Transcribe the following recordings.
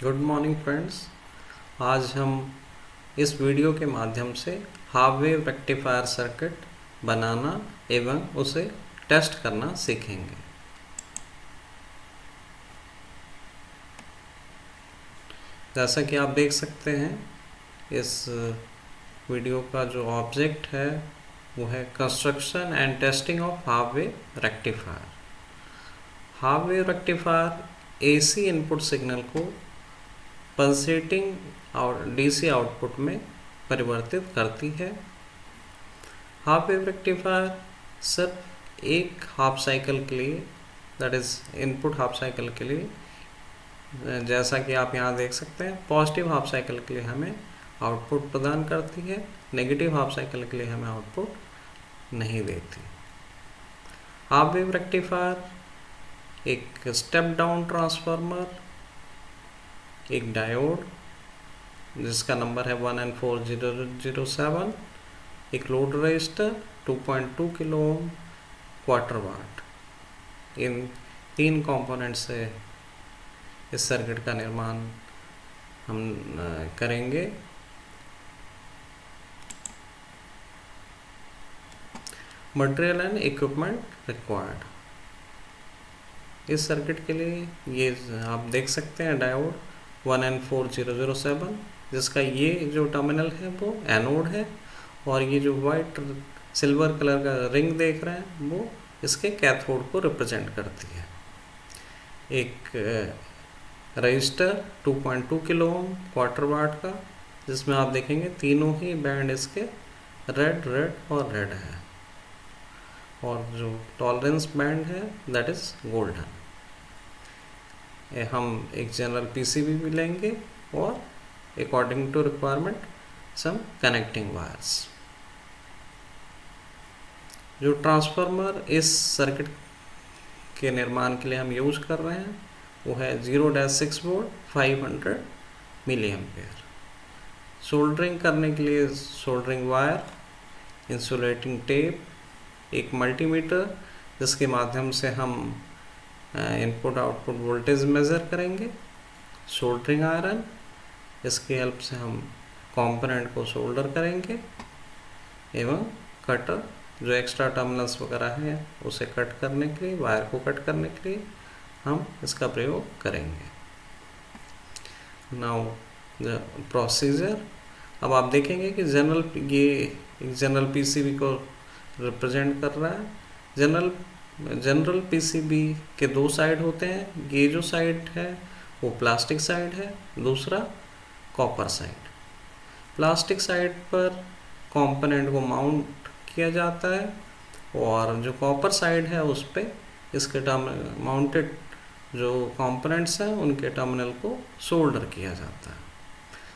Good morning friends. आज हम इस वीडियो के माध्यम से हाफ वेव रेक्टिफायर सर्किट बनाना एवं उसे टेस्ट करना सीखेंगे। जैसा कि आप देख सकते हैं, इस वीडियो का जो ऑब्जेक्ट है वो है construction and testing of half wave rectifier. Half wave rectifier AC input signal को पल्सेटिंग और डीसी आउटपुट में परिवर्तित करती है। हाफ वेव रेक्टिफायर सिर्फ एक हाफ साइकिल के लिए, that is input half cycle के लिए, जैसा कि आप यहाँ देख सकते हैं, पॉजिटिव हाफ साइकिल के लिए हमें आउटपुट प्रदान करती है, नेगेटिव हाफ साइकिल के लिए हमें आउटपुट नहीं देती। हाफ वेव रेक्टिफायर एक स्टेप डाउन ट्रांसफार्मर, एक डायोड जिसका नंबर है 1N4007, एक load resistor 2.2 kilo ohm, quarter watt, इन तीन कंपोनेंट से इस सर्किट का निर्माण हम करेंगे। Material and equipment required. इस सर्किट के लिए ये आप देख सकते हैं डायोड 1N4007, जिसका ये जो टर्मिनल है वो एनोड है, और ये जो वाइट सिल्वर कलर का रिंग देख रहे हैं वो इसके कैथोड को रिप्रेजेंट करती है। एक resistor 2.2 kilo ohm quarter watt का, जिसमें आप देखेंगे तीनों ही बैंड इसके रेड रेड और रेड है, और जो टॉलरेंस बैंड है दैट इज़ गोल्डन। हम एक जनरल पीसीबी भी लेंगे और according to requirement some connecting wires. जो ट्रांसफार्मर इस सर्किट के निर्माण के लिए हम यूज कर रहे हैं वो है 0-6 वोल्ट 500 मिली एम्पेयर। सोल्डरिंग करने के लिए सोल्डरिंग वायर, इंसुलेटिंग टेप, एक मल्टीमीटर जिसके माध्यम से हम इनपुट आउटपुट वोल्टेज मेज़र करेंगे, सोल्डरिंग आयरन, इसकी हेल्प से हम कंपोनेंट को सोल्डर करेंगे, एवं कटर जो एक्स्ट्रा टर्मिनल्स वगैरह हैं उसे कट करने के लिए, वायर को कट करने के लिए हम इसका प्रयोग करेंगे। Now the procedure. अब आप देखेंगे कि ये जनरल पीसीबी को रिप्रेजेंट कर रहा है। जनरल पीसीबी के दो साइड होते हैं। ये जो साइड है वो प्लास्टिक साइड है, दूसरा कॉपर साइड। प्लास्टिक साइड पर कंपोनेंट को माउंट किया जाता है, और जो कॉपर साइड है उस पर इसके माउंटेड जो कंपोनेंट्स हैं उनके टर्मिनल को सोल्डर किया जाता है।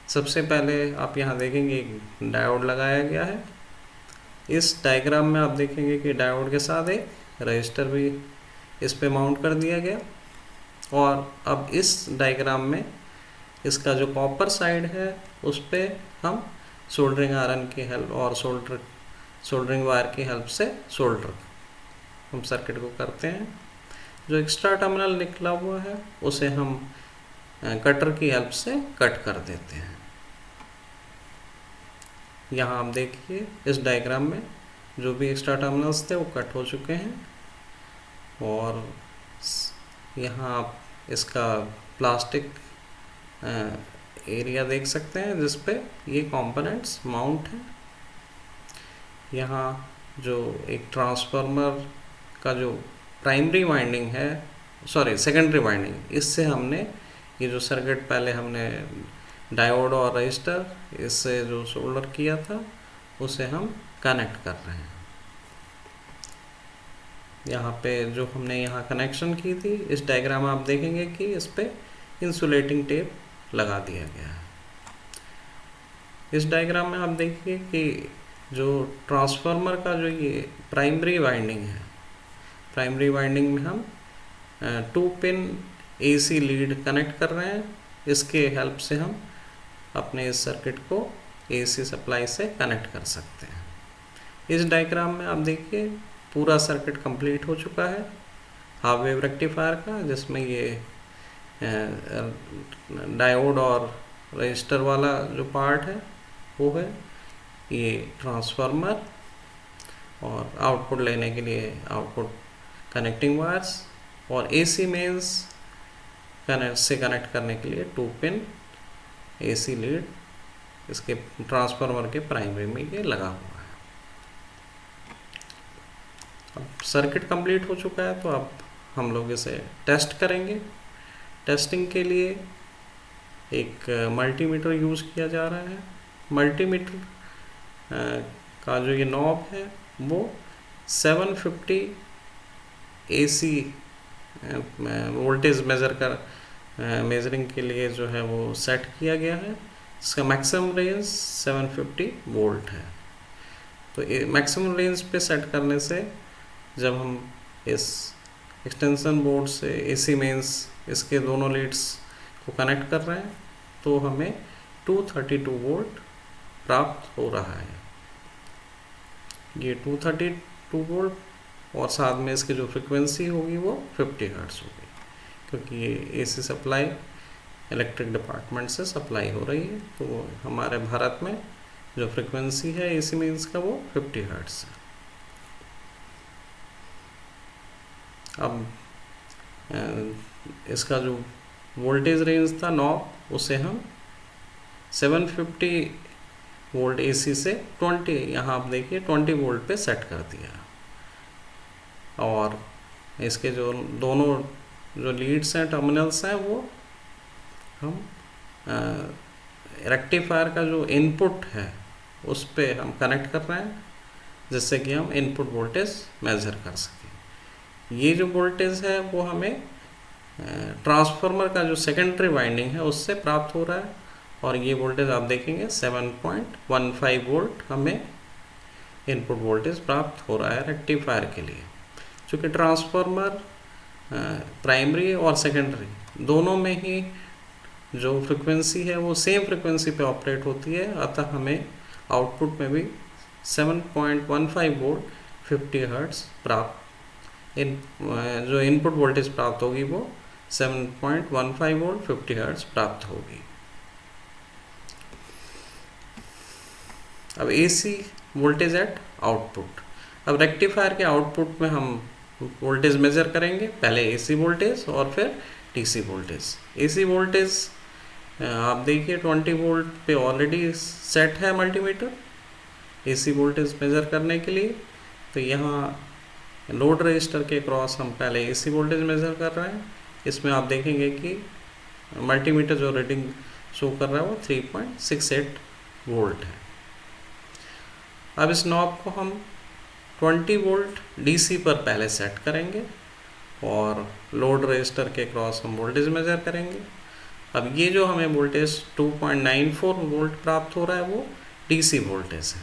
सबसे पहले आप यहाँ देखेंगे एक डायोड लगाया गया है। इस डायग्राम में आप देखेंगे कि डायोड के साथ एक रजिस्टर भी इस पे माउंट कर दिया गया, और अब इस डायग्राम में इसका जो कॉपर साइड है उस पे हम सोल्डरिंग आयरन की हेल्प और सोल्डरिंग वायर की हेल्प से सोल्डर हम सर्किट को करते हैं। जो एक्स्ट्रा टर्मिनल निकला हुआ है उसे हम कटर की हेल्प से कट कर देते हैं। यहाँ आप देखिए इस डायग्राम में जो भी एक्स्ट्रा टर्मिनल्स थे वो कट हो चुके हैं, और यहाँ आप इसका प्लास्टिक एरिया देख सकते हैं जिस पे ये कंपोनेंट्स माउंट हैं। यहाँ जो एक ट्रांसफार्मर का जो प्राइमरी वाइंडिंग है, सेकेंडरी वाइंडिंग, इससे हमने ये जो सर्किट पहले हमने डायोड और रजिस्टर इससे जो सोल्डर किया था उसे हम कनेक्ट कर रहे हैं। यहाँ पे जो हमने यहाँ कनेक्शन की थी, इस डायग्राम में आप देखेंगे कि इस पे इंसुलेटिंग टेप लगा दिया गया है। इस डायग्राम में आप देखिए कि जो ट्रांसफार्मर का जो ये प्राइमरी वाइंडिंग है, प्राइमरी वाइंडिंग में हम 2 पिन एसी लीड कनेक्ट कर रहे हैं। इसके हेल्प से हम अपने इस सर्किट को एसी सप्लाई से कनेक्ट कर सकते हैं। इस डायग्राम में आप देखिए पूरा सर्किट कंप्लीट हो चुका है हाफ वेव रेक्टिफायर का, जिसमें ये डायोड और रजिस्टर वाला जो पार्ट है वो है ये ट्रांसफार्मर, और आउटपुट लेने के लिए आउटपुट कनेक्टिंग वायर्स, और एसी मेंस से कनेक्ट करने के लिए 2 पिन एसी लीड इसके ट्रांसफार्मर के प्राइमरी में ये लगा हुआ है। अब सर्किट कंप्लीट हो चुका है, तो अब हम लोग इसे टेस्ट करेंगे। टेस्टिंग के लिए एक मल्टीमीटर यूज़ किया जा रहा है। मल्टीमीटर का जो ये नॉब है वो 750 AC वोल्टेज मेजरिंग के लिए जो है वो सेट किया गया है। इसका मैक्सिमम रेंज 750 वोल्ट है। तो मैक्सिमम रेंज पे सेट करने से जब हम इस एक्सटेंशन बोर्ड से AC मेंस इसके दोनों लीड्स को कनेक्ट कर रहे हैं तो हमें 232 वोल्ट प्राप्त हो रहा है। ये 232 वोल्ट और साथ में इसकी जो फ्रिक्वेंसी होगी वो 50 हर्ट्ज होगी, क्योंकि ये AC सप्लाई इलेक्ट्रिक डिपार्टमेंट से सप्लाई हो रही है। तो हमारे भारत में जो फ्रिक्वेंसी है AC मेंस का वो 50 हर्ट्ज है। अब इसका जो वोल्टेज रेंज था नॉब उसे हम 750 वोल्ट AC से 20, यहाँ आप देखिए 20 वोल्ट पे सेट कर दिया, और इसके जो दोनों जो लीड्स हैं टर्मिनल्स हैं वो हम रेक्टिफायर का जो इनपुट है उस पे हम कनेक्ट कर रहे हैं, जिससे कि हम इनपुट वोल्टेज मेजर कर सकें। ये जो वोल्टेज है वो हमें ट्रांसफार्मर का जो सेकेंडरी वाइंडिंग है उससे प्राप्त हो रहा है, और ये वोल्टेज आप देखेंगे 7.15 वोल्ट हमें इनपुट वोल्टेज प्राप्त हो रहा है रेक्टिफायर के लिए। चूँकि ट्रांसफार्मर प्राइमरी और सेकेंडरी दोनों में ही जो फ्रिक्वेंसी है वो सेम फ्रिक्वेंसी पे ऑपरेट होती है, अतः हमें आउटपुट में भी 7.15 वोल्ट 50 हर्ट्ज प्राप्त जो इनपुट वोल्टेज प्राप्त होगी वो 7.15 वोल्ट 50 हर्ट्ज प्राप्त होगी। अब AC वोल्टेज एट आउटपुट। अब रेक्टिफायर के आउटपुट में हम वोल्टेज मेजर करेंगे, पहले AC वोल्टेज और फिर DC वोल्टेज। AC वोल्टेज आप देखिए 20 वोल्ट पे ऑलरेडी सेट है मल्टीमीटर AC वोल्टेज मेजर करने के लिए। तो यहाँ लोड रजिस्टर के क्रॉस हम पहले AC वोल्टेज मेजर कर रहे हैं। इसमें आप देखेंगे कि मल्टीमीटर जो रीडिंग शो कर रहा है वो 3.68 वोल्ट है। अब इस नॉब को हम 20 वोल्ट DC पर पहले सेट करेंगे और लोड रजिस्टर के क्रॉस हम वोल्टेज मेजर करेंगे। अब ये जो हमें वोल्टेज 2.94 वोल्ट प्राप्त हो रहा है वो DC वोल्टेज है।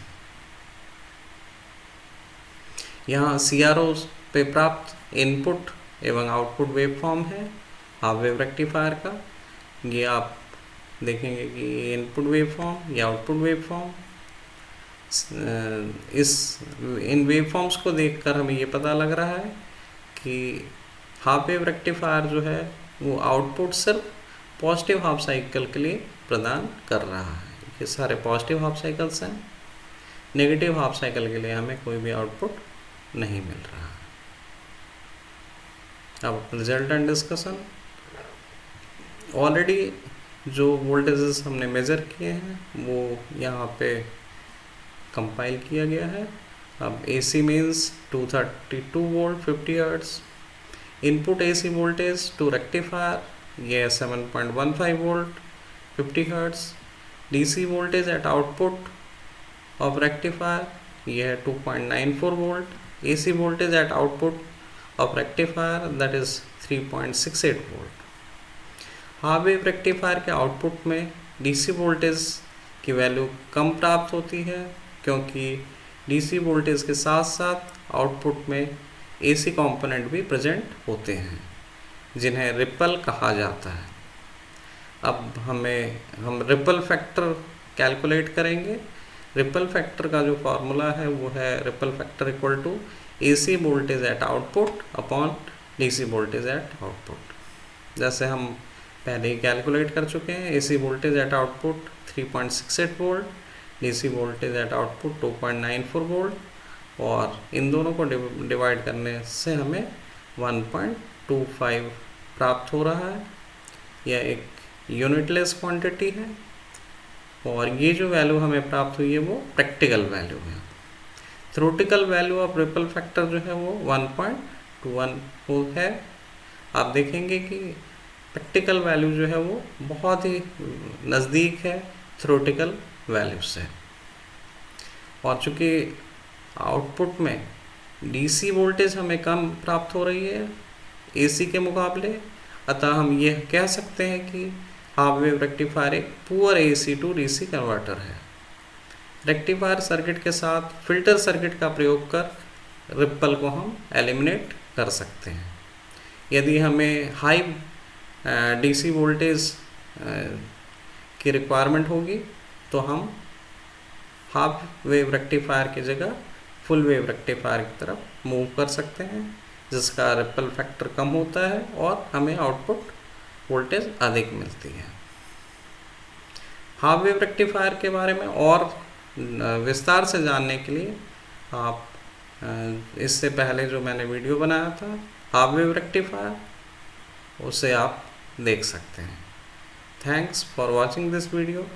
यहाँ CRO पे प्राप्त इनपुट एवं आउटपुट वेवफॉर्म है हाफ वेव रेक्टिफायर का। ये आप देखेंगे कि इनपुट वेवफॉर्म या आउटपुट वेवफॉर्म, इन वेवफॉर्म्स को देखकर हमें ये पता लग रहा है कि हाफ वेव रेक्टिफायर जो है वो आउटपुट सिर्फ पॉजिटिव हाफ साइकिल के लिए प्रदान कर रहा है। ये सारे पॉजिटिव हाफ साइकिल्स हैं, नेगेटिव हाफ साइकिल के लिए हमें कोई भी आउटपुट नहीं मिल रहा। अब रिजल्ट एंड डिस्कशन। ऑलरेडी जो वोल्टेजेस हमने मेज़र किए हैं वो यहाँ पे कंपाइल किया गया है। अब AC means 232 volt 50 hertz, input AC voltage to rectifier ये 7.15 volt 50 hertz, DC voltage at output of rectifier ये है 2.94 volt, AC voltage at output of rectifier that is 3.68 volt. Half wave rectifier के output में DC voltage की value कम प्राप्त होती है, क्योंकि DC वोल्टेज के साथ साथ आउटपुट में AC कंपोनेंट भी प्रेजेंट होते हैं जिन्हें रिपल कहा जाता है। अब हम रिपल फैक्टर कैलकुलेट करेंगे। रिपल फैक्टर का जो फार्मूला है वो है ripple factor equal to AC voltage at output upon DC voltage at output. जैसे हम पहले ही कैलकुलेट कर चुके हैं। AC voltage at output 3.68 volt, DC voltage at output 2.94 volt, और इन दोनों को डिवाइड करने से हमें 1.25 प्राप्त हो रहा है। यह एक यूनिटलेस क्वांटिटी है और ये जो वैल्यू हमें प्राप्त हुई है वो प्रैक्टिकल वैल्यू है। Theoretical value of ripple factor जो है वो 1.21 है। आप देखेंगे कि प्रैक्टिकल वैल्यू जो है वो बहुत ही नज़दीक है थ्योरेटिकल वैल्यू से, और चूँकि आउटपुट में डीसी वोल्टेज हमें कम प्राप्त हो रही है एसी के मुकाबले, अतः हम ये कह सकते हैं कि हाफ वेव रेक्टिफायर एक poor AC to DC converter है। रेक्टिफायर सर्किट के साथ फिल्टर सर्किट का प्रयोग कर रिपल को हम एलिमिनेट कर सकते हैं। यदि हमें हाई डीसी वोल्टेज की रिक्वायरमेंट होगी तो हम हाफ वेव रेक्टिफायर की जगह फुल वेव रेक्टिफायर की तरफ मूव कर सकते हैं, जिसका रिपल फैक्टर कम होता है और हमें आउटपुट वोल्टेज अधिक मिलती है। हाफ वेव रेक्टिफायर के बारे में और विस्तार से जानने के लिए आप इससे पहले जो मैंने वीडियो बनाया था हाफ वेव रेक्टिफायर, उसे आप देख सकते हैं। Thanks for watching this video.